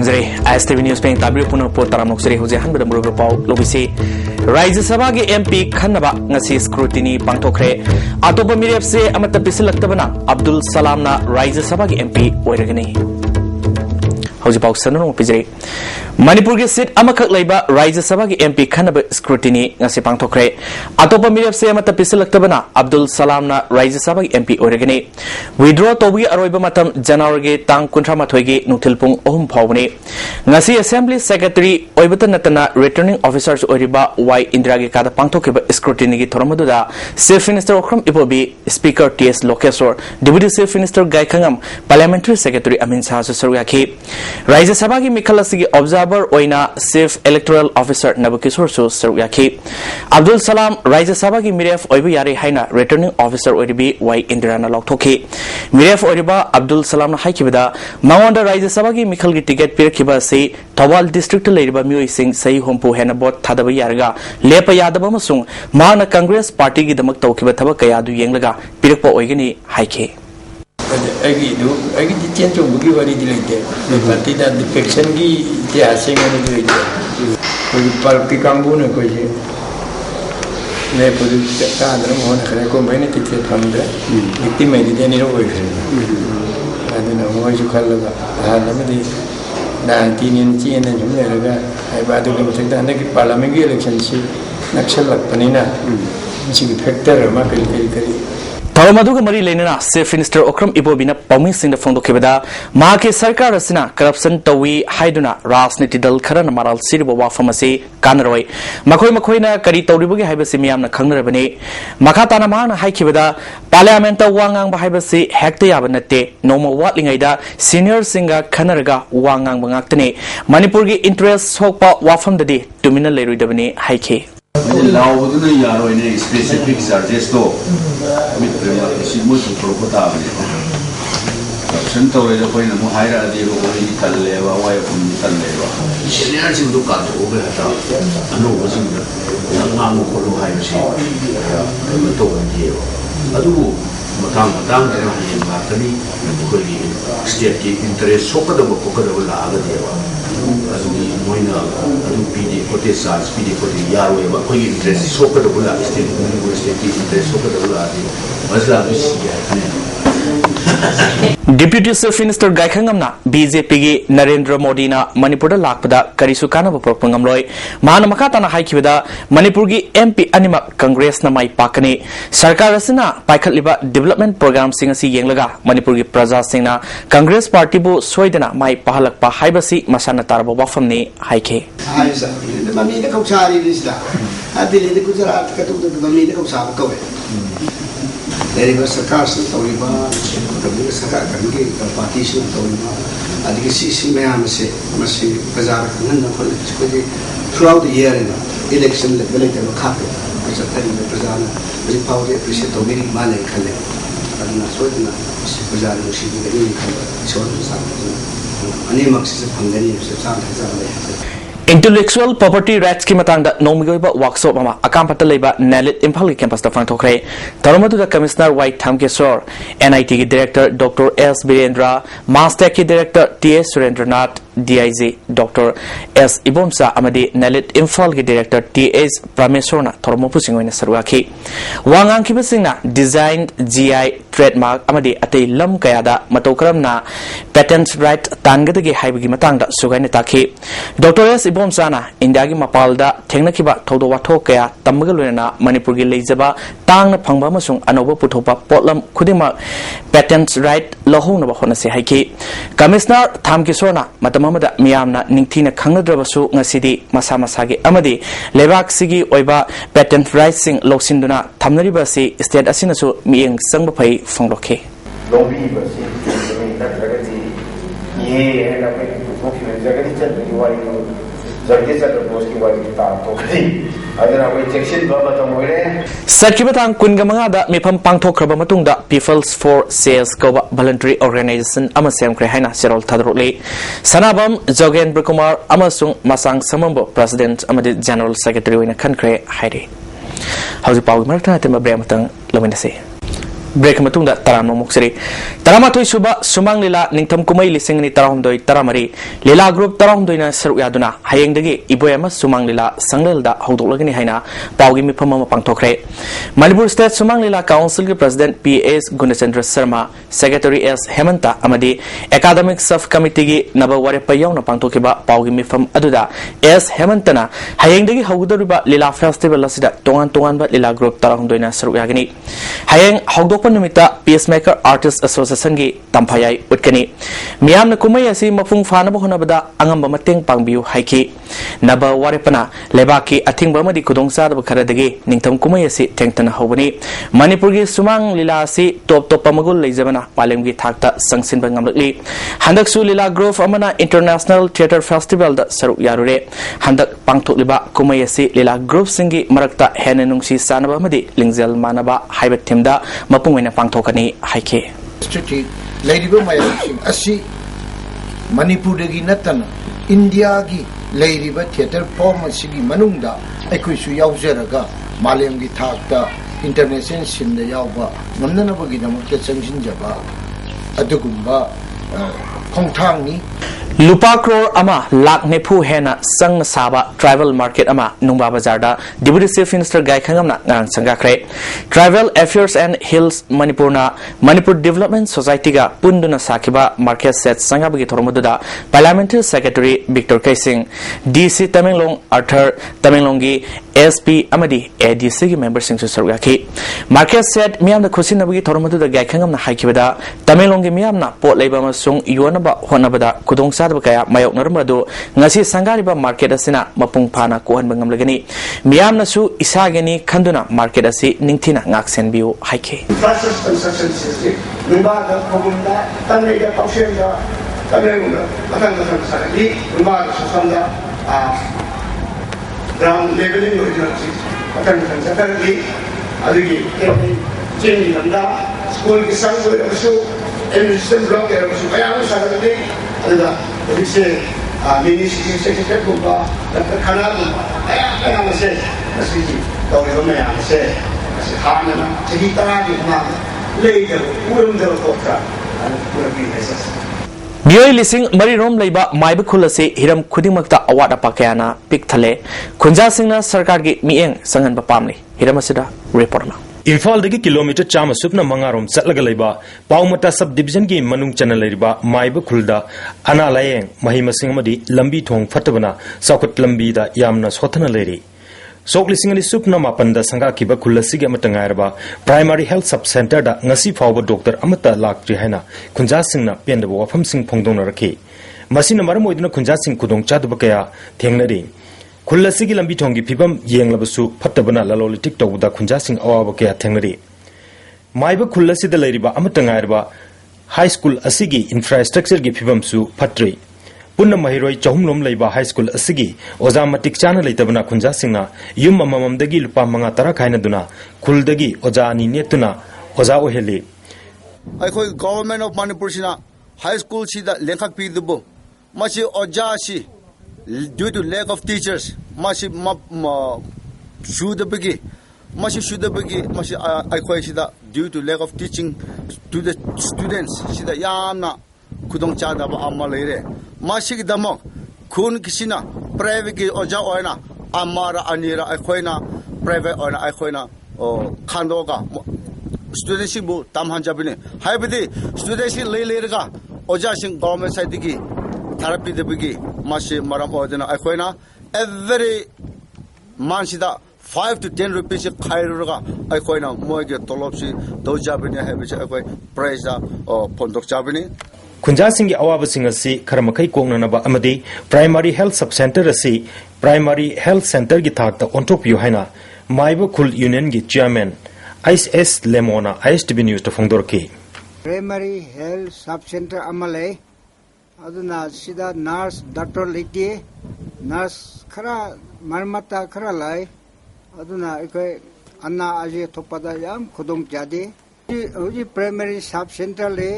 Tangzare, ISTV News Paying Tabu Puno Potaram Luxury, who's a hundred of Pau, Lobisi. Rise Savagi MP Kanaba, Nasi Scrutiny, Pantokre, Atopa Mirepse, Amata Pisilaktabana, Abdul Salamna, Rise Savagi MP, Oregani. How's about Sanano Pizre? Manipuri seat Amakak Labor, Rise Savagi MP Kanaba Scrutiny, Nasi Pantokre, Atopa Mirepse, Amata Pisilaktabana, Abdul Salamna, Rise Savagi MP, Oregani. Withdraw Tobi Aroiba Matam, Janarge, Tang Kuntramatwege, Nutilpung, Om Pawne. Nasi Assembly Secretary, Oibatan Natana, Returning Officers Oriba, Y Indragi Kada Pantokeba Scrutiny, Toramaduda, Chief Minister Okram Ipobi, Speaker T.S. Lokesor, Deputy Chief Minister Gai Kangam, Parliamentary Secretary Amin Sahasu Saruyaki, Rise Sabagi Mikalasigi Observer Oina, Chief Electoral Officer Nabukisor Saruyaki, Abdul Salam, Rise Sabagi Miref Oibiyari Haina, Returning Officer Oribi, Y Indrana Loktoki, Miref Oriba, Abdul Salam Haikibida, Mawanda Rise Sabagi Mikalgi Ticket Pirkiba say, Tawal District Labor Mui Sing Say Hompu Henabot Tadaba Yarga, Lepa Yadabamasung, Mana Congress Party Gidamak Tokibataba Kayadu Yanglaga, Pirko Oigani, Haike. I get the chance to give a little but the defection they are saying Picambuna, they put the community from the victim any ovation. I don't know what you call it. 19 inch and I battle the parliament elections. Naxal Panina, she factor market. Tawamaduga Mari Lenina, Chief Minister Okram Ibobina, promising the Fondo Kibada, Maki Sarkar Rasina, corruption Tawi, Haiduna, Rasniti Dal Karan Maral Siribo Wafamasi, Kanaroi, Makoi Makoina, Karito Ribugi Hibasimiam, Kangarabani, Makatana Mana Haikibada, Parliamenta Wangang Bahibasi, Hecte Yabanate, Noma Watling Aida, Senior Singer Kanaraga, Wangang Bangaktane, Manipuri interest Hopa Wafam the day, Domina Leru Devani, Haike. Specific charges to Sentore the point of Muhaira, the Taleva, why from Taleva. Seniors in Ducat over a no was in the Mamukolo High the Togan here. Adu Matang, Matani, state interest, Soka the Bokola Agadeva. Moina, PD, Potesa, Speedy for the Yahweh, but we interest Soka the Bula, state interest Soka the Bula, was Deputy Chief Minister Gai Kangamna, BJP Narendra Modi na Manipur Lakpada, Karisukana Propangamloy, Mana Makatana Haikida, Manipurgi MP Anima Congress na Mai Pakani, Sarkarasina, Paikaliba Development Program Singasi Yanglaga, Manipurgi Praza Singna, Congress Party Bu Swedena, Mai Pahalak Pa Haibasi, Masana Tarabo Wafamni, Haike. The Mami the Kochari is that. I did the Gujarat Katu the Mami the Kosakoe. There was a car, Toliba, the Saka, the partition of Toliba, and the CC Mayamase, Masi, Bazar, and throughout the year in the election, the village of Capital, as a time the Bazana, the power appreciate of many money, and that's what Bazar should be the unique, so on the Animax is a Hungarian, Intellectual Property Rights Kimatanda, Nomigoba Workshop Mama, Akampata Labor, Nalit Impali Campus the Fantokre, Taramatu the Commissioner White Tamkesor, NIT Director Dr. S. Birendra, Masteki Director T.S. Surendranath, DIZ Dr. S. Ibomsa Amadi, Nalit Impali Director T.S. Pramesona, Tormopusing in Sarwaki. Wangang Kibasina, designed GI trademark Amadi Ate Lam Kayada, Matokramna, Patent Right Tangadi Haibigi Matanga, Suganitaki. Dr. S. Ibomsana, Indiagi Mapalda, Technikiba, Todo Watokea, Tamagaluna, Manipurgi Lazaba, Tang Pangbamasung, Anova Putopa, Potlam, Kudima, Patent Right, Lohona Honase Haiki. Commissioner Tamkisona, Matamamada, Miamna, Nintina Kangadrabasu, Nasidi, Masamasagi, Amadi, Levak Sigi, Oiba, Patent Rights Sing, Loxinduna, Tamnaribasi, State Asinasu, Miang Sangbapai, Fongloke. Sakibatang Kungamada, Mipam Pangto Krabamatunda, Peoples for Sales Goba Voluntary Organization, Amasam Krehana, Serol Tadrole, Sanabam, Jogen Brukumar, Amasung, Masang Samambo, President, Amadi General Secretary in a country, Heidi. How's the power Martin at the Bramatang, Laminase? Break मतुंग तराम मोक्सरी तरामाथोई सुबा सुमांग लीला निंगथम कुमई लिसिंग नि तराहुमदोई तरामरी लीला group तराहुमदोइना सरुक यादुना हयेंगदगी इबोयमा सुमांग लीला संगलदा हौदोकलगनि हाइना पावगी मिफम अमा पांगथोखरे मणिपुर स्टेट सुमांग लीला काउंसिल के president PS Gunachandra Sharma secretary S Hemanta अमदी एकाडेमिक सब कमिटी की नब वारेप यावना पांगथोखिबा पावगी मिफम अदुदा एस हेमंतना हयेंगदगी हौदोरिबा लीला फेस्टिवल असिदा तोंगान तोंगानबा लीला ग्रुप तराहुमदोइना सरुक यागनि हयेंग हौदोक निमित्ता पीसमेकर आर्टिस्ट एसोसिएशन की तंफायाई उठकनी मियामना कुमई असि मफुंग फानब होनबदा अंगम मतेंग पांगबियु हाइकी नब वारेपना लेबाकी अथिंग बमदी खुदोंसादब खरदगी निंगथम कुमई असि थेंगतना होबनी मणिपुर की सुमांग लीला असि top top Mughal लेजबना पालेमगी थाकता संगसिनबा ngamlakli handaksu लीला ग्रुप अमना इंटरनेशनल थिएटर फेस्टिवल दा सरुक यारुरे हंदक पांगथोकलिबा कुमई असि लीला ग्रुप सिंगी मरकता हेने नुंगसी सानबा मदी लिंगजेल मानबा हाइबे थिमदा मपुंगैना पांगथोकनी हाइके स्ट्रेटेजिक लेरिबो मायासिंग असि मणिपुरगी नतना इंडिया की लेरिबा थिएटर फॉर्म असि मनुंगदा अखोइसु यावजरगा मालेमगी थाकता इंटरनेशनल सिमदा यावबा नमननबगी नमकते चंगसिनजबा अदुगुंबा खोंथांगनी लुपा क्रोर अमा लाख नेफु हेना संग साबा ट्राइबल मार्केट अमा नुंबा बाजार दा डिप्टी चीफ मिनिस्टर गायखंगमना ngang संगाखरे ट्राइबल अफेयर्स एंड हिल्स मणिपुरना मणिपुर डेवलपमेंट सोसाइटी गा पुंदुना साखिबा मार्केट सेट संगाबगी थोरमदुदा parliamentary secretary Victor Keishing DC Tamenglong Arthur तमेंगलोंगी एसपी अमदी एडीसी की मेंबर सिंग सुसरुगाखी मार्केट सेट मियामना खुसिनबगी थोरमदुदा गायखंगमना हाइखिबदा तमेंगलोंगी मियामना पोट लेबा मसुंग योनबा होनबदा खुदोंग कया मायोकनरमदो ngasi sangariba market asina mapung phana kohan bangamlagani miyamnasu isageni khanduna market asi ningthina ngaksen biu haike construction system numba da komunda tanai da tawshen da tanai una matang sarali numba susanda ground leveling original matang sarali adigi jeni landa school ki sangu asu administration block asu kaya sarali adida इसे ministry secretary गुंबा खाना गुंबा क्या मसे मसीजी तौर में आसे हाना चही तरह की ना ले जब पूरम जब कोटा पूरा भी ऐसा मियोई लिसिंग मरी रोम लेबा माइब खुलसे हिरम खुदिमक्ता अवाट अपाकयाना पिक थले खुंजा सिंगना सरकार की मिएंग संगन पामनी हिरम असिदा रिपोर्ट में इम्फाल दगी किलोमीटर चाम सुपना मंगारोम चलग लेबा पाउमता सब डिवीजन की मनुंग चना लेबा माइब खुलदा अना लायेंग महिमसिंग मदी लंबी थोंग फटबना सौखत लंबी दा यामना सोथना लेरी सोक लिसिंग नि सुपना मापंदा संगा किबा खुलसिगे मतंगायरबा प्राइमरी हेल्थ सब सेंटर दा ngasi फावबा डॉक्टर अमता लाक्ट्री हैना खुंजा सिंगना पेंदबो वफम सिंग फोंगदोंना रखे मसिना मरम ओइदना खुंजा सिंग खुदोंग चादबा कया थेंगनरी खुलसिगी लंबी थोंगी फिबम येंगलबसु फटबना ललोलिटिक तौदा खुंजा सिंग अवाब कया थेंगनरी माइब खुलसिदा लेरिबा अमतंगायरबा हाई स्कूल असिगी इंफ्रास्ट्रक्चर की फिबमसु फट्री पुन्ना महिरोई चहुमलोम लेबा हाई स्कूल असिगी ओजा मटिक चाना लेतबना खुंजा सिंगना युम अमममदगी लुपा मंगा तरा खाइनदुना खुलदगी ओजा अनि नेतुना ओजा ओहेली अखोई गवर्नमेंट ऑफ मणिपुर सिना हाई स्कूल सिदा लेखक पीदबो मसी ओजा सि due to lack of teachers masi should be masi I sida due to lack of teaching to the students sida yamna kudong chada ba amalere masi damok kun kisina private ki oja oina amara anira akoina private oina akoina khandoga students bu tamhan jabine haibidi students lelerga oja sing government side ki therapy debigi masi maram odena akoina every month sida 5 to 10 rupees khairurga akoina moige tolopsi do jabine haibise akoi price da pondok jabine खुंजा Singh अवाब Singh असि खरमखै कोंगनबा अमदि primary health sub centre असि primary health centre की थाकता ओंथोपियो हैना माइब खुल union की chairman S लेमोना ISTV news तो फोंदोरकी primary health sub centre अमले अदुना सिदा nurse doctor लेती नर्स खरा मरमता खरा लाई अदुना इकै अन्ना आजे थोपदा याम खुदोंग जादे हुजी प्राइमरी सब सेंटर ले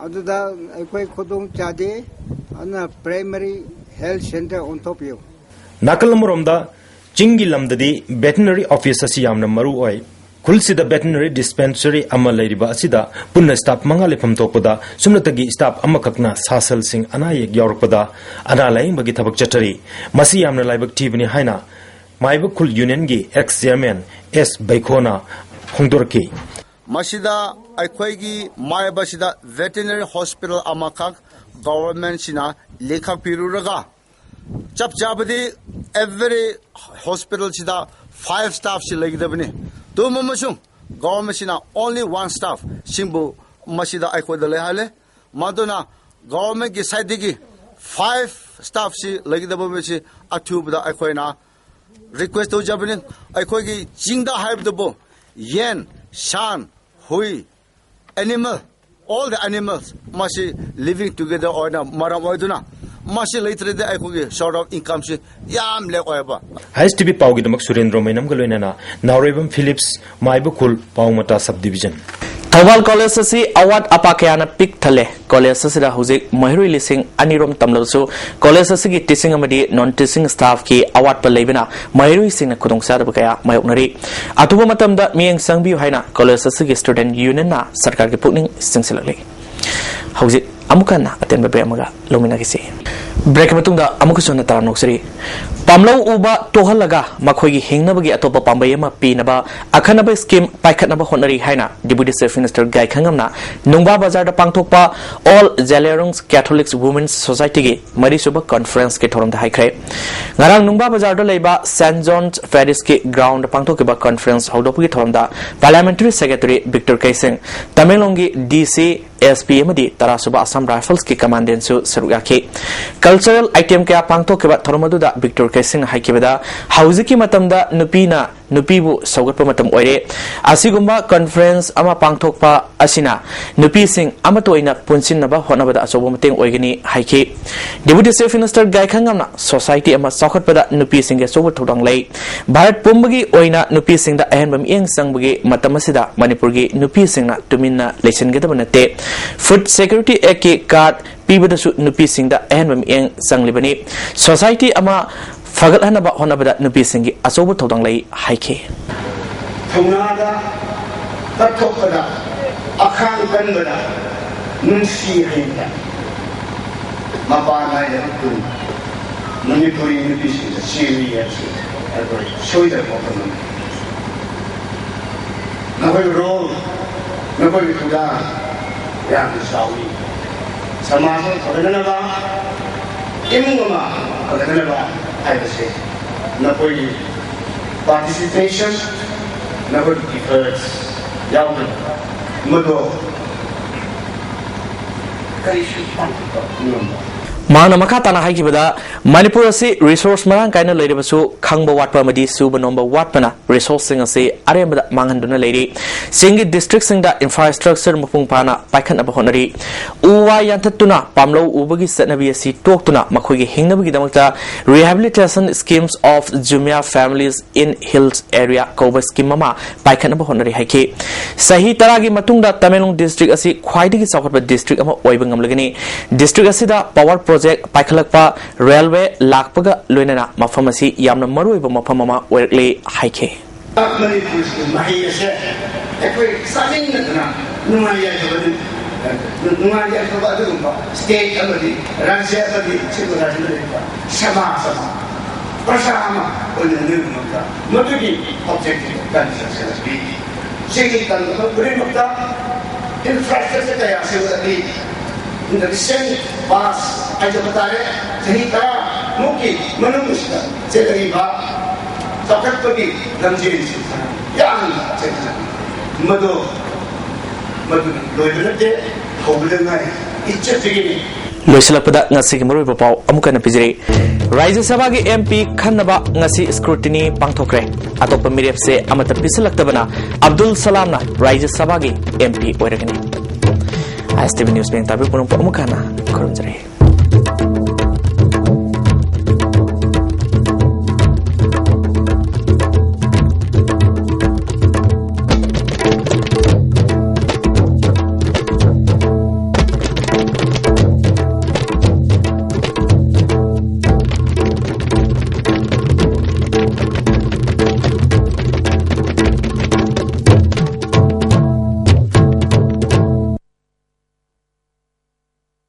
अदुदा इकै खुदोंग जादे अन्ना प्राइमरी हेल्थ सेंटर ओंथोपियो नाकल मरोमदा चिंगी लमददी वेटनरी ऑफिस असि यामना मरु ओय खुलसिदा वेटनरी डिस्पेंसरी अमा लेरिबा असिदा पुन्ना स्टाफ मंगा लेफम तोपदा सुमनतगी स्टाफ अमा खकना सासल सिंह अना येक यावरपदा अना लाइंग बगी थबक चटरी मसी यामना लाइबक टीबनी हाइना माइबक खुल यूनियन गी एक्स चेयरमैन एस बैखोना खोंदोरकी मसिदा अखोइगी माइबसिदा वेटनरी हॉस्पिटल अमाखक गवर्नमेंट सिना लेखा पिरुरगा चप चाबदी एवरी हॉस्पिटल सिदा 5 स्टाफ से लगदबनी तो ममसुं गवर्नमेंट सिना ओनली 1 स्टाफ सिंबु मसिदा अखोइदा लेहाले मदुना गवर्नमेंट की साइड की 5 स्टाफ से लगदबमेसि अथुबदा अखोइना रिक्वेस्ट तो जबनी अखोइगी चिंगदा हाइबदबो येन शान हुई animal all the animals must living together or na maram oiduna must later the aikogi sort of income si yam le oiba ISTV paugi damak surendra mainam galoinana nauribam philips maibukul paumata subdivision Thawal College asi award apakayana pick thale college asida hujik mahirui lising anirom tamlasu college asigi teaching amadi non teaching staff ki award pa leibina mahirui sing na khudong sa kaya mayoknari atuba matamda mieng sangbi haina college asigi student union na sarkar ki pukning singsilakle hujik amukana atenba be amaga lomina kisi break matungda amukusona taranok sri pamlo uba tohalaga makhoigi hingnabagi atopa pambayama pinaba akhanaba scheme paikhatnaba honari haina deputy chief minister gai khangamna nungba bazar da pangthokpa all Jalerungs Catholic Women's Society gi marisuba conference ke thorom da haikre ngarang nungba bazar da leiba St John's Parish ki ground pangthokiba conference haudopugi thorom da parliamentary secretary Victor Kaising Tamelongi DC SP amadi tarasuba Assam Rifles ki commandant su sarugaki cultural item ke pangthokiba thoromadu da Victor Kaising haikibada hauziki matamda nupina nupibu saugatpa matam oire asigumba conference ama pangthokpa asina nupi sing amatoina punsinnaba honabada asobo mateng oigani haiki deputy chief minister gai khangamna society ama saukhatpada nupi sing ge sobo thodang lei bharat pumbagi oina nupi sing da ahenbam eng sangbagi matam asida manipur gi nupi sing na tuminna leisingedaba nate food security act ki card pibadasu nupi sing da ahenbam eng sanglibani society ama fagal hanaba honabada nupi singi asobo thodang lai haike thonada tathopada akhang kanbada nunsi hinda mapana ya tu Manipuri nupi singi serious agoi soida kokana nagoi role nagoi kuda ya sawi samasa kodana ba imuma kodana ba I say, Napoli participation, Napoli efforts, Yawman, Mado, Mana makatana haikibada Manipur asi resource marang kaina leirebasu khangba watpa madi suba nomba watpana resourcing asi aremada manghanduna leiri singi district singda infrastructure mapung pana paikhan aba honari uwa yantatuna pamlo ubagi satnabi asi toktuna makhoigi hingnabagi damakta rehabilitation schemes of Jumia families in hills area cover scheme mama paikhan aba honari haiki sahi taragi matungda Tamelong district asi khwaidagi chawkhatba district ama oibang ngamlagani district asida power project paikhalakpa railway lakpaga loinana mafamasi yamna maruiba mafamama werkle haike Manipur mahiyase ekoi saling na numaya sabadi numaya sabadi state amadi rajya amadi chimurajle sama prasama onenumta motugi objective construction bi segi kan purimukta infrastructure kaya sevadi in the recent past aja batare sahi tara muki manusia sedari ba sakat pagi namjin yang cekna madu loibelate hobelengai ichche tigini loisalakpada ngasi gi maroi pau amukana pijiri Rajya Sabha gi MP khanaba ngasi scrutiny pangthokre atopa mirep se amata pisalaktabana Abdul Salam na Rajya Sabha gi MP oiragani ISTV News Bank tabi punong amukana korumjare